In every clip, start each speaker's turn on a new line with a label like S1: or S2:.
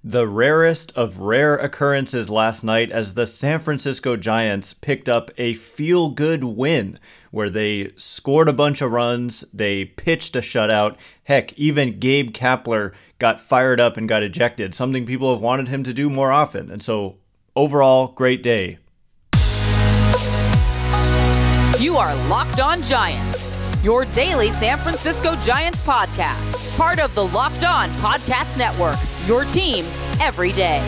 S1: The rarest of rare occurrences last night as the San Francisco Giants picked up a feel-good win where they scored a bunch of runs, they pitched a shutout. Heck, even Gabe Kapler got fired up and got ejected, something people have wanted him to do more often. And so, overall, great day.
S2: You are Locked On Giants, your daily San Francisco Giants podcast, part of the Locked On Podcast Network, your team every day.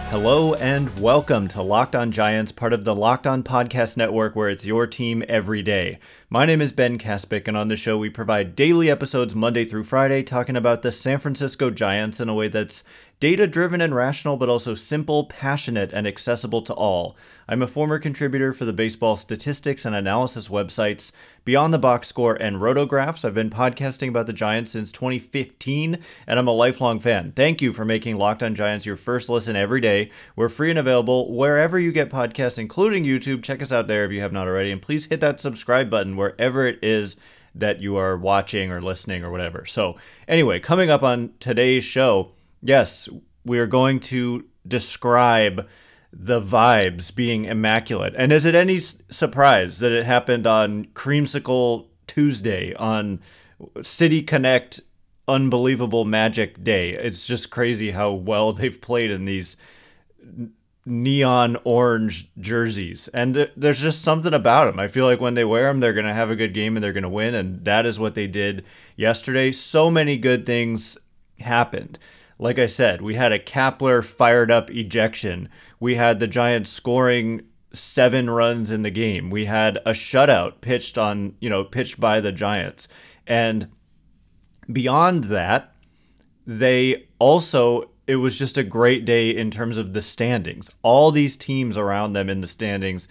S1: Hello and welcome to Locked On Giants, part of the Locked On Podcast Network, where it's your team every day. My name is Ben Kaspic, and on the show we provide daily episodes Monday through Friday talking about the San Francisco Giants in a way that's data-driven and rational, but also simple, passionate, and accessible to all. I'm a former contributor for the baseball statistics and analysis websites Beyond the Box Score and Rotographs. I've been podcasting about the Giants since 2015, and I'm a lifelong fan. Thank you for making Locked On Giants your first listen every day. We're free and available wherever you get podcasts, including YouTube. Check us out there if you have not already, and please hit that subscribe button wherever it is that you are watching or listening or whatever. So anyway, coming up on today's show, yes, we are going to describe the vibes being immaculate. And is it any surprise that it happened on Creamsicle Tuesday, on City Connect Unbelievable Magic Day? It's just crazy how well they've played in these neon orange jerseys. And there's just something about them. I feel like when they wear them, they're going to have a good game and they're going to win. And that is what they did yesterday. So many good things happened. Like I said, we had a Kapler fired up ejection. We had the Giants scoring 7 runs in the game. We had a shutout pitched by the Giants. And beyond that, it was just a great day in terms of the standings. All these teams around them in the standings,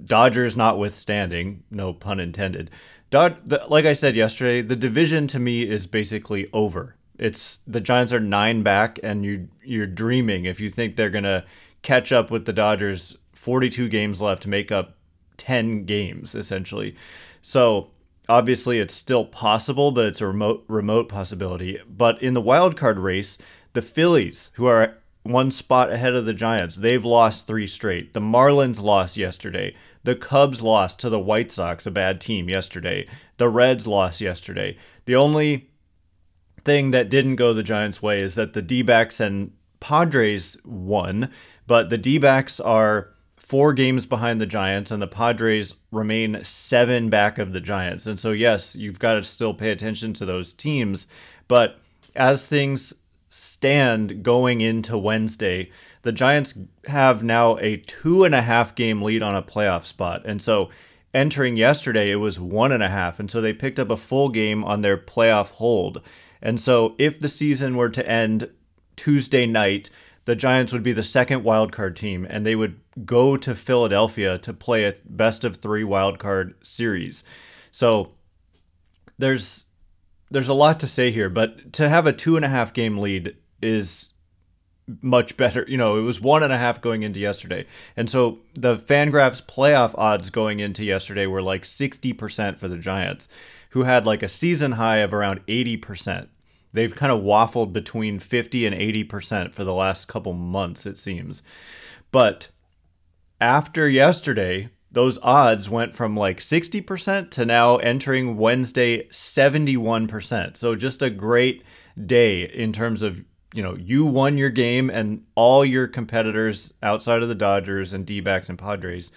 S1: Dodgers notwithstanding, no pun intended. Like I said yesterday, the division to me is basically over. The Giants are 9 back, and you're dreaming if you think they're gonna catch up with the Dodgers. 42 games left to make up 10 games essentially. So obviously it's still possible, but it's a remote possibility. But in the wild card race, the Phillies, who are 1 spot ahead of the Giants, they've lost 3 straight. The Marlins lost yesterday. The Cubs lost to the White Sox, a bad team, yesterday. The Reds lost yesterday. The only thing that didn't go the Giants' way is that the D-backs and Padres won, but the D-backs are 4 games behind the Giants, and the Padres remain 7 back of the Giants. And so, yes, you've got to still pay attention to those teams, but as things stand going into Wednesday, the Giants have now a 2.5 game lead on a playoff spot. And so entering yesterday, it was 1.5, and so they picked up a full game on their playoff hold. And so if the season were to end Tuesday night, the Giants would be the second wildcard team, and they would go to Philadelphia to play a best-of-3 wildcard series. So there's a lot to say here, but to have a 2.5 game lead is much better. It was 1.5 going into yesterday. And so the Fangraphs playoff odds going into yesterday were like 60% for the Giants, who had like a season high of around 80%. They've kind of waffled between 50 and 80% for the last couple months, it seems. But after yesterday, those odds went from like 60% to now entering Wednesday 71%. So just a great day in terms of, you won your game, and all your competitors outside of the Dodgers and D-backs and Padres,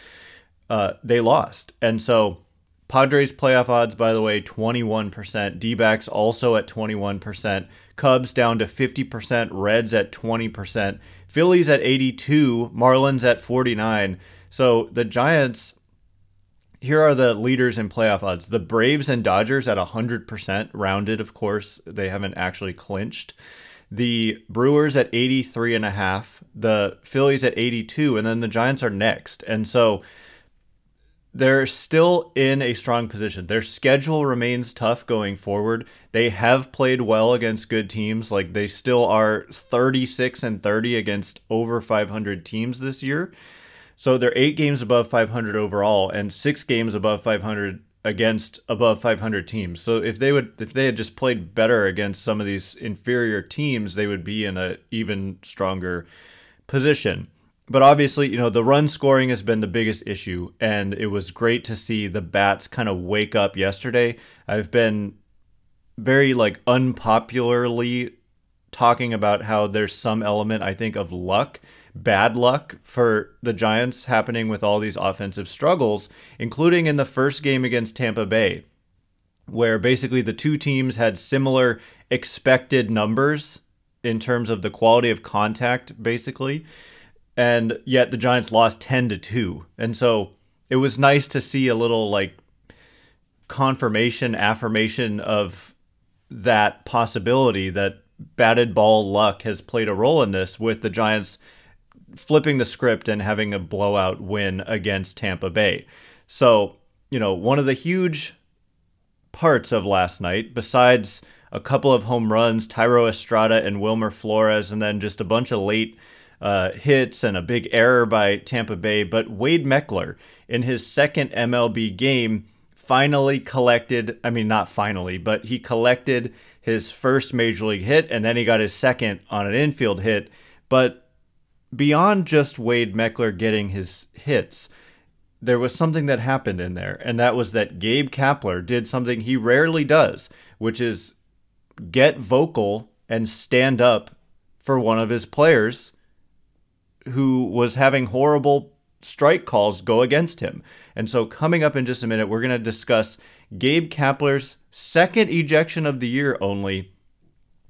S1: they lost. And so Padres playoff odds, by the way, 21%. D-backs also at 21%. Cubs down to 50%. Reds at 20%. Phillies at 82%. Marlins at 49%. So the Giants, here are the leaders in playoff odds. The Braves and Dodgers at 100%, rounded, of course. They haven't actually clinched. The Brewers at 83.5%. The Phillies at 82%. And then the Giants are next. And so they're still in a strong position. Their schedule remains tough going forward. They have played well against good teams. Like, they still are 36-30 against over 500 teams this year. So they're 8 games above 500 overall and 6 games above 500 against above 500 teams. So if they had just played better against some of these inferior teams, they would be in a even stronger position. But obviously, the run scoring has been the biggest issue, and it was great to see the bats kind of wake up yesterday. I've been very unpopularly talking about how there's some element, I think, of luck, bad luck for the Giants happening with all these offensive struggles, including in the first game against Tampa Bay, where basically the two teams had similar expected numbers in terms of the quality of contact, basically. And yet the Giants lost 10-2. And so it was nice to see a little affirmation of that possibility that batted ball luck has played a role in this, with the Giants flipping the script and having a blowout win against Tampa Bay. So, one of the huge parts of last night, besides a couple of home runs, Thairo Estrada and Wilmer Flores, and then just a bunch of late hits and a big error by Tampa Bay, but Wade Meckler in his second MLB game finally collected, he collected his first major league hit, and then he got his second on an infield hit. But beyond just Wade Meckler getting his hits, there was something that happened in there, and that was that Gabe Kapler did something he rarely does, which is get vocal and stand up for one of his players who was having horrible strike calls go against him. And so coming up in just a minute, we're going to discuss Gabe Kapler's second ejection of the year only,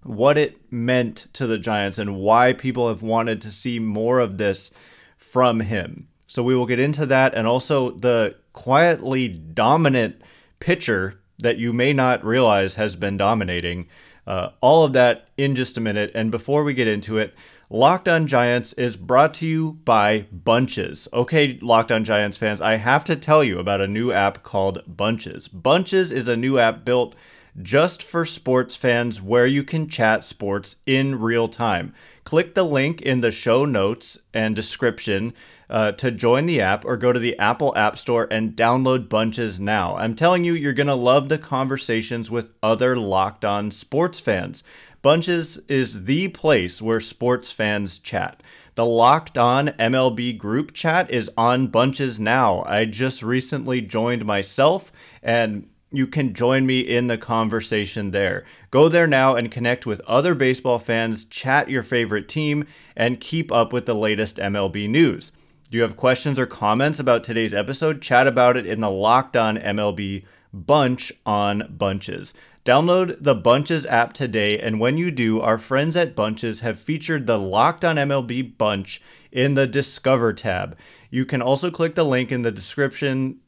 S1: what it meant to the Giants, and why people have wanted to see more of this from him. So we will get into that, and also the quietly dominant pitcher that you may not realize has been dominating. All of that in just a minute. And before we get into it, Locked On Giants is brought to you by Bunches. Okay, Locked On Giants fans, I have to tell you about a new app called Bunches. Bunches is a new app built just for sports fans where you can chat sports in real time. Click the link in the show notes and description to join the app, or go to the Apple App Store and download Bunches now. I'm telling you, you're going to love the conversations with other Locked On sports fans. Bunches is the place where sports fans chat. The Locked On MLB group chat is on Bunches now. I just recently joined myself, and you can join me in the conversation there. Go there now and connect with other baseball fans, chat your favorite team, and keep up with the latest MLB news. Do you have questions or comments about today's episode? Chat about it in the Locked On MLB bunch on Bunches. Download the Bunches app today, and when you do, our friends at Bunches have featured the Locked On MLB bunch in the Discover tab. You can also click the link in the description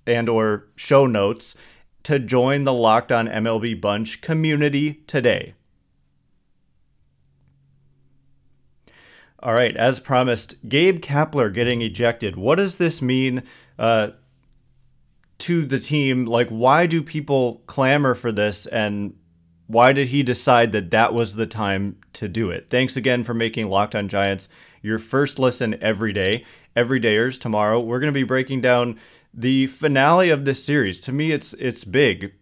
S1: and or show notes to join the Locked On MLB bunch community today. All right, as promised, Gabe Kapler getting ejected. What does this mean to the team? Why do people clamor for this, and why did he decide that that was the time to do it? Thanks again for making Locked On Giants your first listen every day. Everydayers, tomorrow we're going to be breaking down the finale of this series. To me, it's big.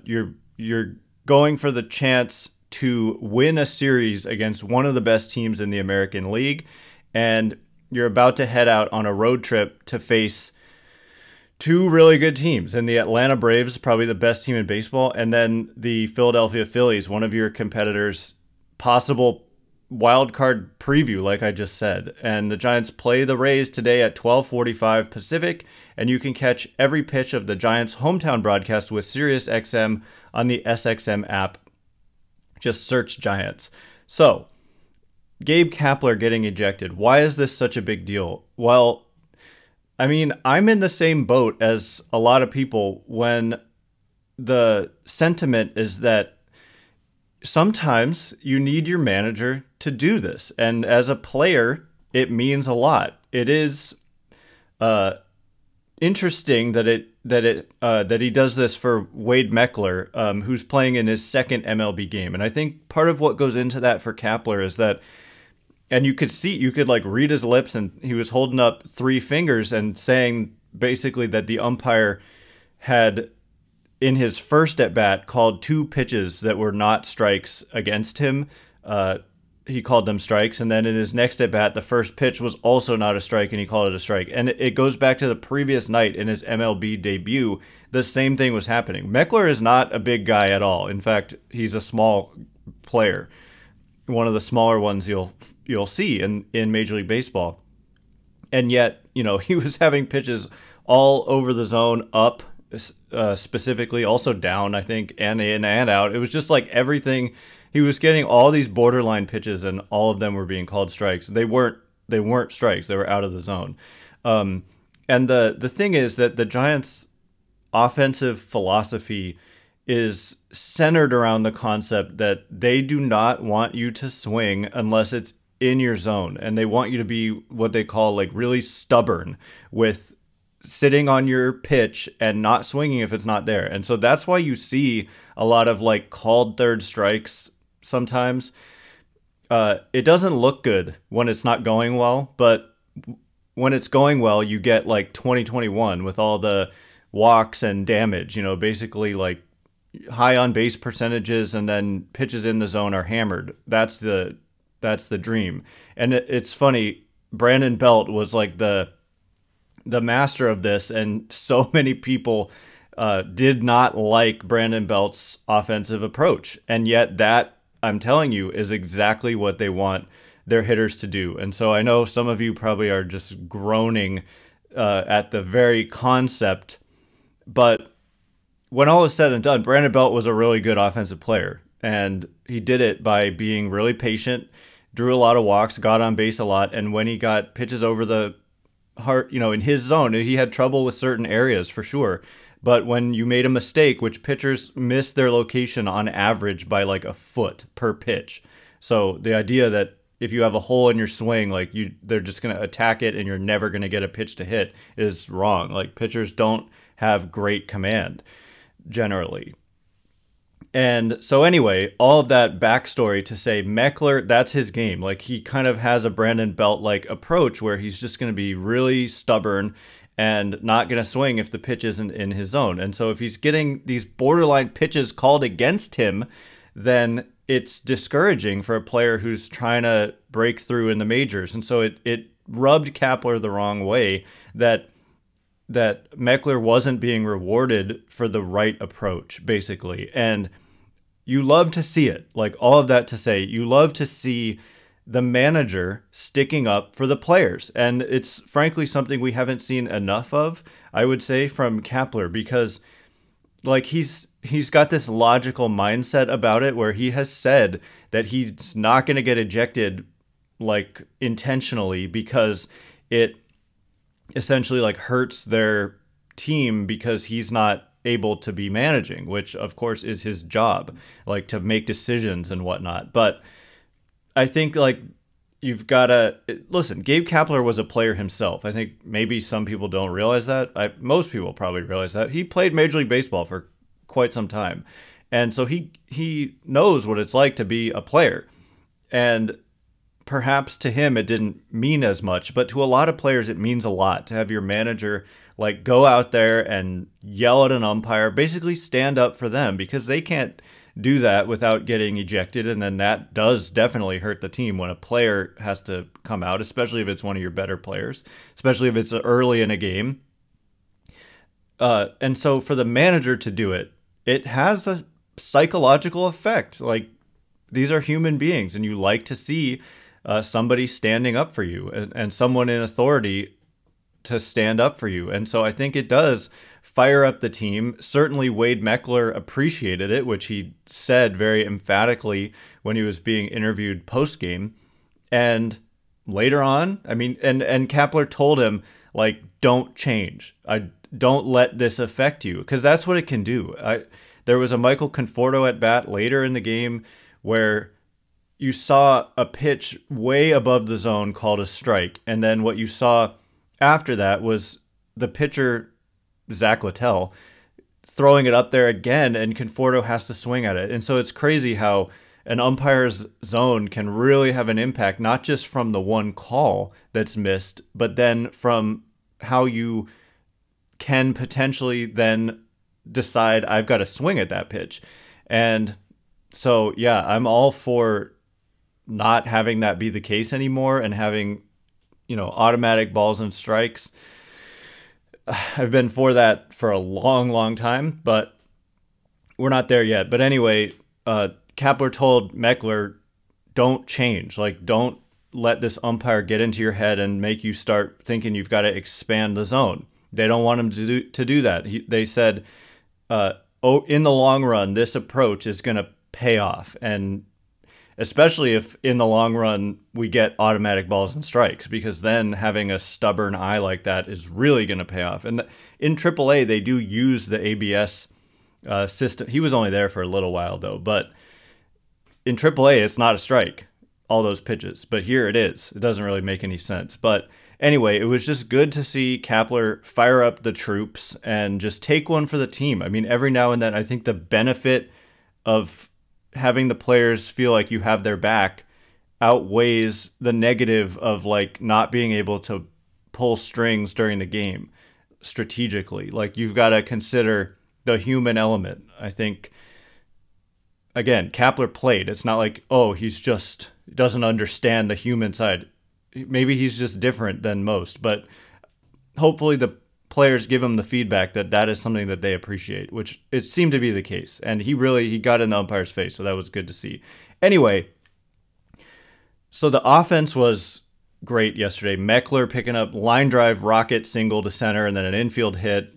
S1: You're going for the chance to win a series against one of the best teams in the American League, and you're about to head out on a road trip to face two really good teams, and the Atlanta Braves, probably the best team in baseball, and then the Philadelphia Phillies, one of your competitors' possible wild card preview, like I just said. And the Giants play the Rays today at 12:45 Pacific, and you can catch every pitch of the Giants' hometown broadcast with SiriusXM on the SXM app. Just search Giants. So, Gabe Kapler getting ejected. Why is this such a big deal? Well, I'm in the same boat as a lot of people when the sentiment is that sometimes you need your manager to do this. And as a player, it means a lot. It is interesting that he does this for Wade Meckler, who's playing in his second MLB game. And I think part of what goes into that for Kapler is that, and you could read his lips, and he was holding up three fingers and saying basically that the umpire had in his first at bat, called 2 pitches that were not strikes against him. He called them strikes. And then in his next at bat, the first pitch was also not a strike, and he called it a strike. And it goes back to the previous night in his MLB debut. The same thing was happening. Meckler is not a big guy at all. In fact, he's a small player, one of the smaller ones you'll see in Major League Baseball. And yet, he was having pitches all over the zone, up specifically, also down, I think, and in and out. It was just like everything. He was getting all these borderline pitches, and all of them were being called strikes. They weren't strikes. They were out of the zone. And the thing is that the Giants' offensive philosophy is centered around the concept that they do not want you to swing unless it's in your zone, and they want you to be what they call like really stubborn with sitting on your pitch and not swinging if it's not there. And so that's why you see a lot of like called third strikes sometimes. It doesn't look good when it's not going well, but when it's going well, you get like 2021 with all the walks and damage, basically like high on base percentages, and then pitches in the zone are hammered. That's the dream. And it's funny, Brandon Belt was like the master of this, and so many people did not like Brandon Belt's offensive approach. And yet that, I'm telling you, is exactly what they want their hitters to do. And so I know some of you probably are just groaning at the very concept, but when all is said and done, Brandon Belt was a really good offensive player, and he did it by being really patient, drew a lot of walks, got on base a lot, and when he got pitches over the heart, in his zone, he had trouble with certain areas for sure. But when you made a mistake, which pitchers miss their location on average by like a foot per pitch. So the idea that if you have a hole in your swing, like they're just going to attack it and you're never going to get a pitch to hit is wrong. Like pitchers don't have great command generally. And so anyway, all of that backstory to say Meckler, that's his game. Like he kind of has a Brandon Belt-like approach where he's just going to be really stubborn and not going to swing if the pitch isn't in his zone. And so if he's getting these borderline pitches called against him, then it's discouraging for a player who's trying to break through in the majors. And so it rubbed Kapler the wrong way that Meckler wasn't being rewarded for the right approach, basically. And you love to see it. Like all of that to say, you love to see the manager sticking up for the players. And it's frankly something we haven't seen enough of, I would say, from Kapler, because like he's got this logical mindset about it where he has said that he's not going to get ejected like intentionally because it essentially like hurts their team because he's not able to be managing, which of course is his job, like to make decisions and whatnot. But I think like you've got to listen. Gabe Kapler was a player himself. I think maybe some people don't realize that. Most people probably realize that. He played Major League Baseball for quite some time. And so he knows what it's like to be a player. And perhaps to him it didn't mean as much, but to a lot of players it means a lot to have your manager like go out there and yell at an umpire, basically stand up for them, because they can't do that without getting ejected. And then that does definitely hurt the team when a player has to come out, especially if it's one of your better players, especially if it's early in a game. And so for the manager to do it, it has a psychological effect. Like these are human beings, and you like to see somebody standing up for you and someone in authority to stand up for you. And so I think it does fire up the team. Certainly Wade Meckler appreciated it, which he said very emphatically when he was being interviewed post-game. And later on, I mean, and Kapler told him, like, don't change. Don't let this affect you, because that's what it can do. There was a Michael Conforto at bat later in the game where you saw a pitch way above the zone called a strike. And then what you saw after that was the pitcher, Zach Littell, throwing it up there again, and Conforto has to swing at it. And so it's crazy how an umpire's zone can really have an impact, not just from the one call that's missed, but then from how you can potentially then decide I've got to swing at that pitch. And so, yeah, I'm all for not having that be the case anymore and having, automatic balls and strikes. I've been for that for a long, long time, but we're not there yet. But anyway, Kapler told Meckler, don't change. Like, don't let this umpire get into your head and make you start thinking you've got to expand the zone. They don't want him to do that. They said, in the long run, this approach is going to pay off. And especially if in the long run we get automatic balls and strikes, because then having a stubborn eye like that is really going to pay off. And in AAA, they do use the ABS system. He was only there for a little while, though. But in AAA, it's not a strike, all those pitches. But here it is. It doesn't really make any sense. But anyway, it was just good to see Kapler fire up the troops and just take one for the team. I mean, every now and then, I think the benefit of having the players feel like you have their back outweighs the negative of like not being able to pull strings during the game strategically. Like, you've got to consider the human element. I think, again, Kapler played. It's not like, oh, he's just doesn't understand the human side. Maybe he's just different than most, but hopefully the players give him the feedback that is something that they appreciate, which it seemed to be the case. And he got in the umpire's face, so that was good to see. Anyway, so the offense was great yesterday. Meckler picking up line drive, rocket, single to center, and then an infield hit.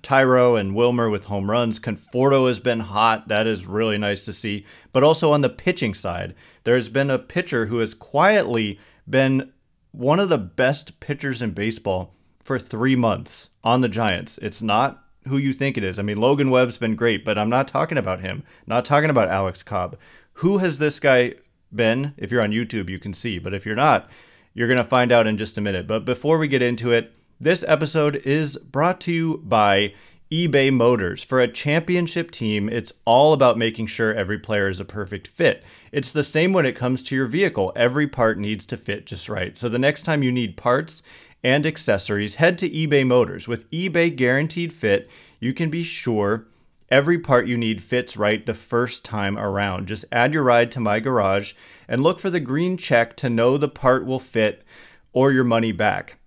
S1: Tyro and Wilmer with home runs. Conforto has been hot. That is really nice to see. But also on the pitching side, there's been a pitcher who has quietly been one of the best pitchers in baseball for 3 months on the Giants. It's not who you think it is. I mean, Logan Webb's been great, but I'm not talking about him. Not talking about Alex Cobb. Who has this guy been? If you're on YouTube, you can see. But if you're not, you're going to find out in just a minute. But before we get into it, this episode is brought to you by eBay Motors. For a championship team, it's all about making sure every player is a perfect fit. It's the same when it comes to your vehicle. Every part needs to fit just right. So the next time you need parts and accessories, head to eBay Motors. With eBay Guaranteed Fit, you can be sure every part you need fits right the first time around. Just add your ride to My Garage and look for the green check to know the part will fit or your money back.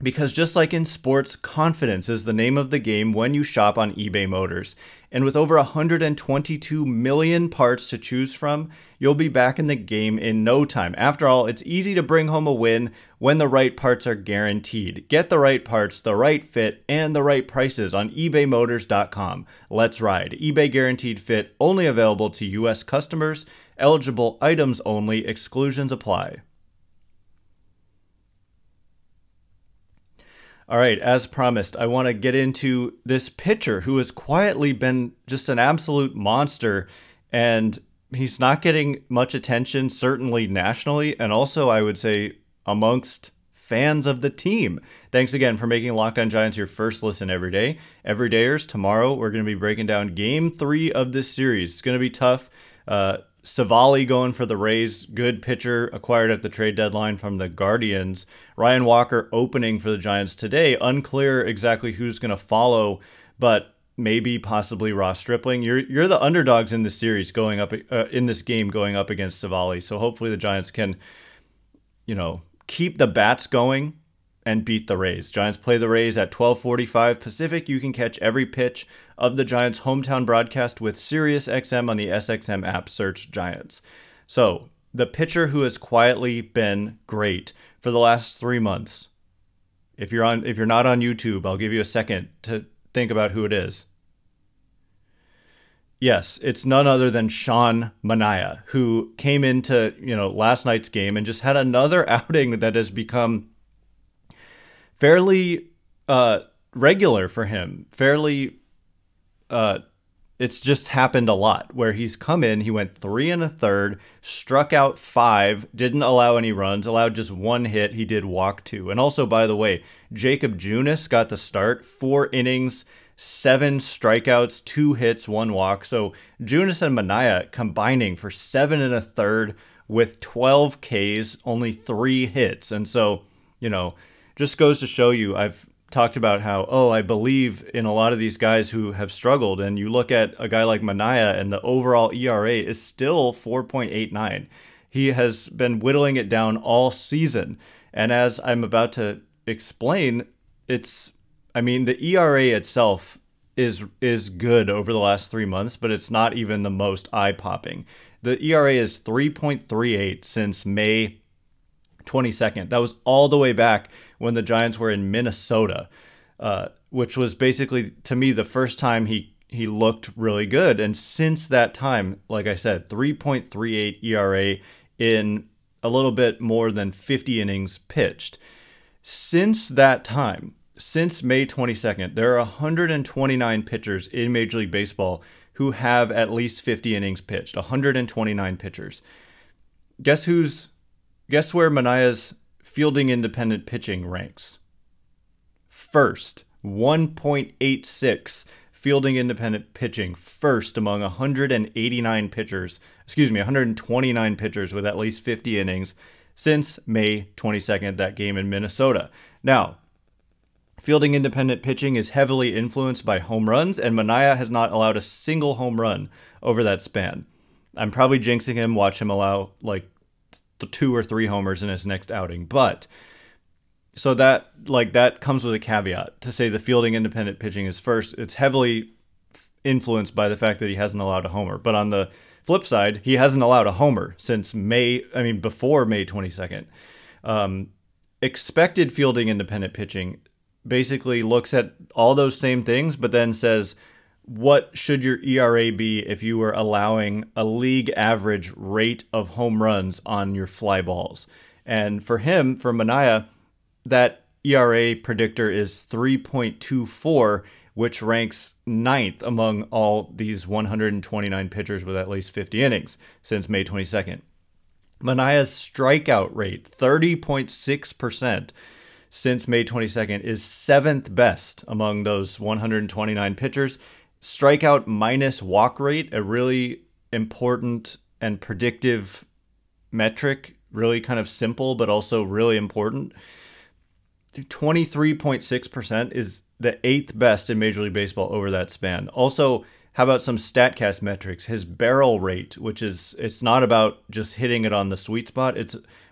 S1: Because just like in sports, confidence is the name of the game when you shop on eBay Motors. And with over 122 million parts to choose from, you'll be back in the game in no time. After all, it's easy to bring home a win when the right parts are guaranteed. Get the right parts, the right fit, and the right prices on ebaymotors.com. Let's ride. eBay Guaranteed Fit, only available to U.S. customers. Eligible items only. Exclusions apply. All right, as promised, I want to get into this pitcher who has quietly been just an absolute monster, and he's not getting much attention, certainly nationally, and also, I would say, amongst fans of the team. Thanks again for making Locked On Giants your first listen every day. Everydayers, tomorrow we're going to be breaking down Game 3 of this series. It's going to be tough. Savali going for the Rays, good pitcher acquired at the trade deadline from the Guardians. Ryan Walker opening for the Giants today. Unclear exactly who's going to follow, but maybe possibly Ross Stripling. You're the underdogs in this series going up in this game going up against Savali. So hopefully the Giants can, keep the bats going and beat the Rays. Giants play the Rays at 12:45 Pacific. You can catch every pitch of the Giants' hometown broadcast with SiriusXM on the SXM app. Search Giants. So, the pitcher who has quietly been great for the last 3 months. If you're not on YouTube, I'll give you a second to think about who it is. Yes, it's none other than Sean Manaea, who came into, last night's game and just had another outing that has become fairly regular for him. It's just happened a lot where he's come in, he went 3 1/3, struck out 5, didn't allow any runs, allowed just 1 hit. He did walk 2. And also, by the way, Jakob Junis got the start, 4 innings, 7 strikeouts, 2 hits, 1 walk. So Junis and Manaea combining for 7 1/3 with 12 Ks, only 3 hits. And so, just goes to show you, I've talked about how, I believe in a lot of these guys who have struggled. And you look at a guy like Manaea, and the overall ERA is still 4.89. He has been whittling it down all season. And as I'm about to explain, the ERA itself is good over the last 3 months, but it's not even the most eye-popping. The ERA is 3.38 since May 22nd. That was all the way back when the Giants were in Minnesota, which was basically, to me, the first time he looked really good. And since that time, like I said, 3.38 ERA in a little bit more than 50 innings pitched. Since that time, since May 22nd, there are 129 pitchers in Major League Baseball who have at least 50 innings pitched. 129 pitchers. Guess where Manaea's fielding independent pitching ranks? First, 1.86 fielding independent pitching, first among 129 pitchers with at least 50 innings since May 22nd, that game in Minnesota. Now, fielding independent pitching is heavily influenced by home runs, and Manaea has not allowed a single home run over that span. I'm probably jinxing him, watch him allow like 2 or 3 homers in his next outing. But so that comes with a caveat to say the fielding independent pitching is first. It's heavily influenced by the fact that he hasn't allowed a homer. But on the flip side, he hasn't allowed a homer since before May 22nd. Expected fielding independent pitching basically looks at all those same things, but then says, what should your ERA be if you were allowing a league average rate of home runs on your fly balls? And for Manaea, that ERA predictor is 3.24, which ranks 9th among all these 129 pitchers with at least 50 innings since May 22nd. Manaea's strikeout rate, 30.6%. since May 22nd, is 7th best among those 129 pitchers. Strikeout minus walk rate, a really important and predictive metric, really kind of simple, but also really important. 23.6% is the 8th best in Major League Baseball over that span. Also, how about some StatCast metrics? His barrel rate, which is, it's not about just hitting it on the sweet spot.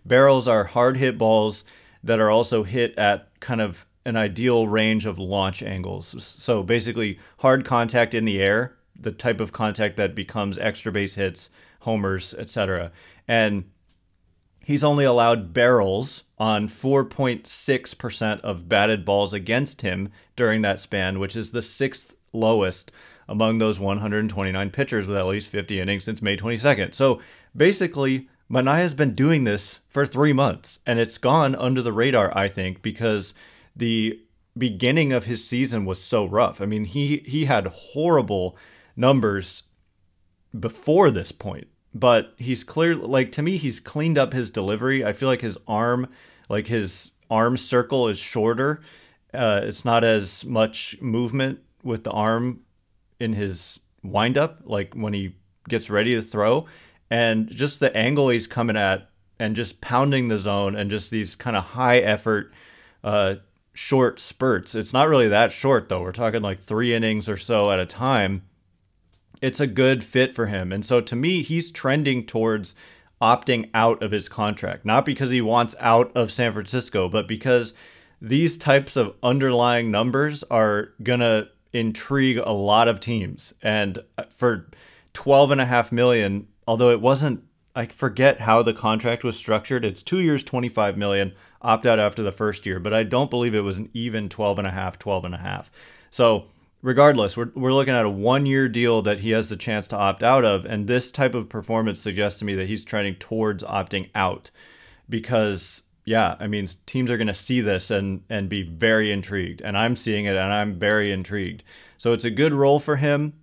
S1: Barrels are hard hit balls that are also hit at kind of an ideal range of launch angles. So basically hard contact in the air, the type of contact that becomes extra base hits, homers, etc. And he's only allowed barrels on 4.6% of batted balls against him during that span, which is the 6th lowest among those 129 pitchers with at least 50 innings since May 22nd. So basically, Manaea's been doing this for 3 months, and it's gone under the radar, I think, because the beginning of his season was so rough. I mean, he had horrible numbers before this point, but he's to me, he's cleaned up his delivery. I feel like his arm circle is shorter. It's not as much movement with the arm in his windup, like when he gets ready to throw. And just the angle he's coming at and just pounding the zone and just these kind of high effort, short spurts. It's not really that short, though. We're talking like 3 innings or so at a time. It's a good fit for him. And so to me, he's trending towards opting out of his contract, not because he wants out of San Francisco, but because these types of underlying numbers are going to intrigue a lot of teams. And for $12.5 million, although it wasn't, I forget how the contract was structured. It's 2 years, $25 million, opt out after the first year, but I don't believe it was an even 12.5. So regardless, we're looking at a 1-year deal that he has the chance to opt out of. And this type of performance suggests to me that he's trending towards opting out because, yeah, I mean, teams are going to see this and be very intrigued. And I'm seeing it and I'm very intrigued. So it's a good role for him.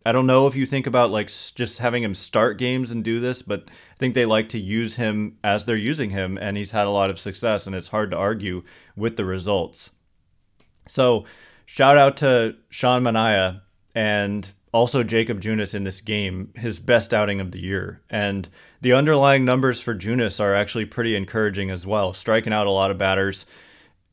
S1: I don't know if you think about like just having him start games and do this, but I think they like to use him as they're using him, and he's had a lot of success, and it's hard to argue with the results. So shout out to Sean Manaea and also Jakob Junis in this game, his best outing of the year. And the underlying numbers for Junis are actually pretty encouraging as well, striking out a lot of batters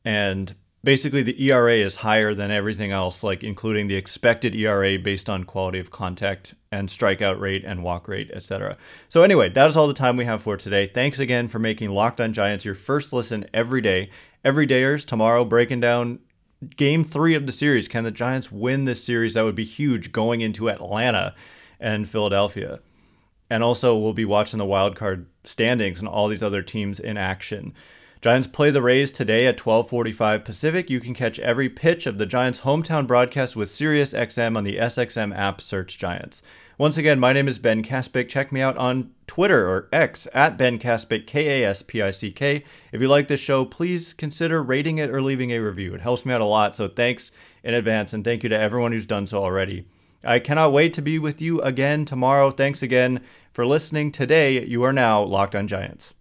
S1: and basically the ERA is higher than everything else, like including the expected ERA based on quality of contact and strikeout rate and walk rate, etc. So anyway, that is all the time we have for today. Thanks again for making Locked On Giants your first listen every day. Everydayers, tomorrow breaking down Game 3 of the series. Can the Giants win this series? That would be huge going into Atlanta and Philadelphia. And also, we'll be watching the wild card standings and all these other teams in action. Giants play the Rays today at 12:45 Pacific. You can catch every pitch of the Giants' hometown broadcast with SiriusXM on the SXM app. Search Giants. Once again, my name is Ben Kaspick. Check me out on Twitter or X at Ben Kaspick, Kaspick. If you like this show, please consider rating it or leaving a review. It helps me out a lot, so thanks in advance, and thank you to everyone who's done so already. I cannot wait to be with you again tomorrow. Thanks again for listening today. You are now Locked On Giants.